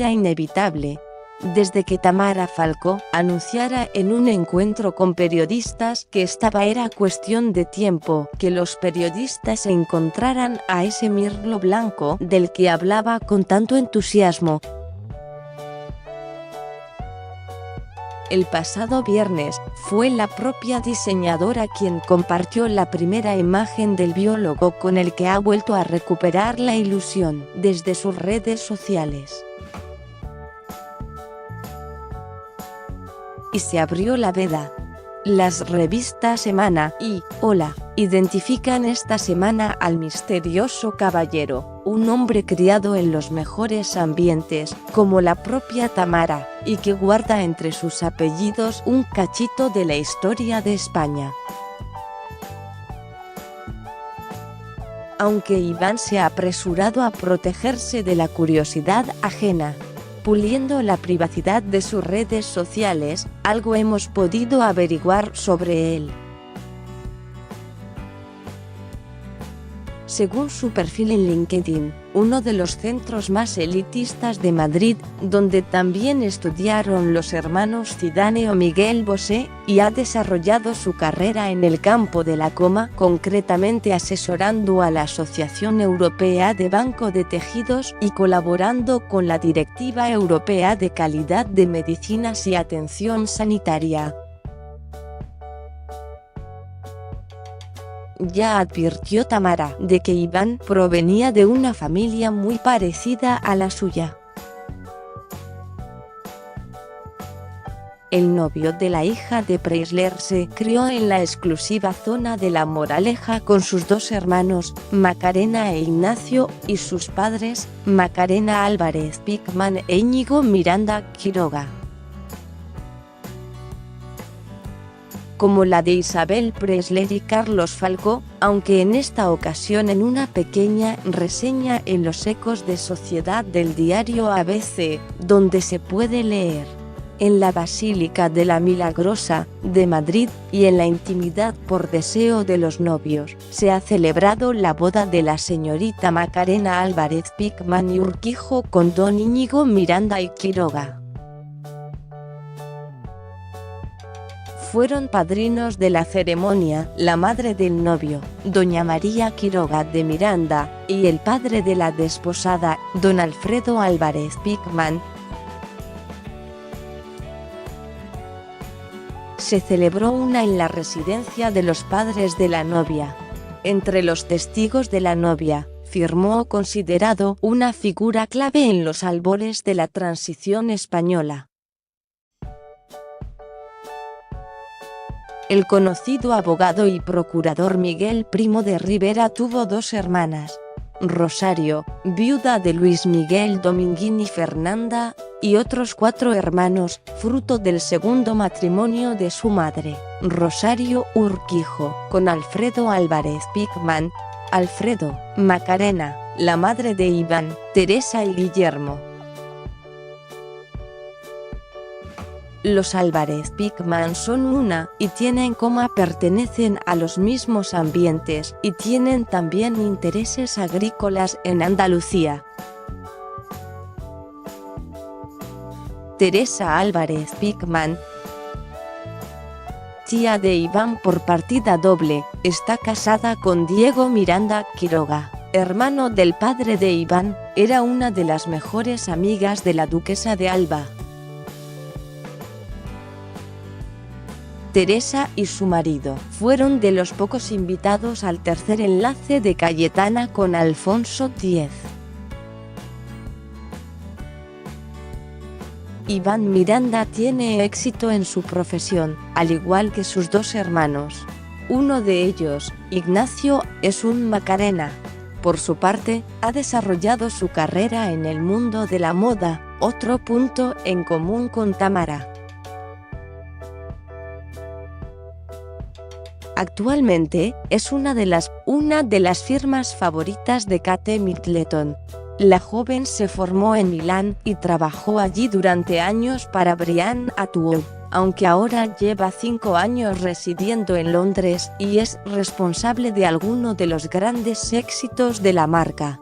era inevitable, desde que Tamara Falcó anunciara en un encuentro con periodistas que era cuestión de tiempo que los periodistas encontraran a ese mirlo blanco del que hablaba con tanto entusiasmo. El pasado viernes, fue la propia diseñadora quien compartió la primera imagen del biólogo con el que ha vuelto a recuperar la ilusión desde sus redes sociales. Y se abrió la veda. Las revistas Semana y Hola identifican esta semana al misterioso caballero, un hombre criado en los mejores ambientes, como la propia Tamara, y que guarda entre sus apellidos un cachito de la historia de España. Aunque Iván se ha apresurado a protegerse de la curiosidad ajena, puliendo la privacidad de sus redes sociales, algo hemos podido averiguar sobre él. Según su perfil en LinkedIn, uno de los centros más elitistas de Madrid, donde también estudiaron los hermanos Zidane o Miguel Bosé, y ha desarrollado su carrera en el campo de la coma, concretamente asesorando a la Asociación Europea de Banco de Tejidos y colaborando con la Directiva Europea de Calidad de Medicinas y Atención Sanitaria. Ya advirtió Tamara de que Iván provenía de una familia muy parecida a la suya. El novio de la hija de Preisler se crió en la exclusiva zona de La Moraleja con sus dos hermanos, Macarena e Ignacio, y sus padres, Macarena Álvarez Picman e Íñigo Miranda Quiroga. Como la de Isabel Preisler y Carlos Falcó, aunque en esta ocasión en una pequeña reseña en los Ecos de Sociedad del diario ABC, donde se puede leer: en la Basílica de la Milagrosa, de Madrid, y en la intimidad por deseo de los novios, se ha celebrado la boda de la señorita Macarena Álvarez Picman y Urquijo con don Íñigo Miranda y Quiroga. Fueron padrinos de la ceremonia la madre del novio, doña María Quiroga de Miranda, y el padre de la desposada, don Alfredo Álvarez Picman. Se celebró una en la residencia de los padres de la novia. Entre los testigos de la novia, firmó considerado una figura clave en los albores de la transición española. El conocido abogado y procurador Miguel Primo de Rivera tuvo dos hermanas: Rosario, viuda de Luis Miguel Dominguín y Fernanda, y otros 4 hermanos, fruto del segundo matrimonio de su madre, Rosario Urquijo, con Alfredo Álvarez Picman, Alfredo, Macarena, la madre de Iván, Teresa y Guillermo. Los Álvarez Picman son y tienen pertenecen a los mismos ambientes y tienen también intereses agrícolas en Andalucía. Teresa Álvarez Picman, tía de Iván por partida doble, está casada con Diego Miranda Quiroga, hermano del padre de Iván, era una de las mejores amigas de la duquesa de Alba. Teresa y su marido fueron de los pocos invitados al tercer enlace de Cayetana con Alfonso X. Iván Miranda tiene éxito en su profesión, al igual que sus dos hermanos. Uno de ellos, Ignacio, es un Macarena. Por su parte, ha desarrollado su carrera en el mundo de la moda, otro punto en común con Tamara. Actualmente, es una de las firmas favoritas de Kate Middleton. La joven se formó en Milán y trabajó allí durante años para Brian Atwood, aunque ahora lleva 5 años residiendo en Londres y es responsable de algunos de los grandes éxitos de la marca.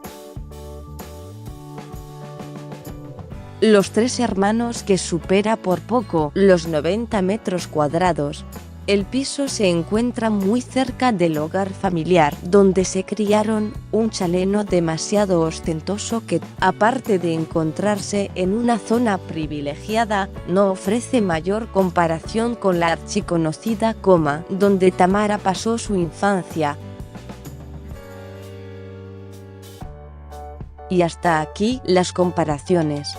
Los 3 hermanos que supera por poco los 90 metros cuadrados. El piso se encuentra muy cerca del hogar familiar donde se criaron, un chalet no demasiado ostentoso que, aparte de encontrarse en una zona privilegiada, no ofrece mayor comparación con la archiconocida Coma, donde Tamara pasó su infancia. Y hasta aquí las comparaciones.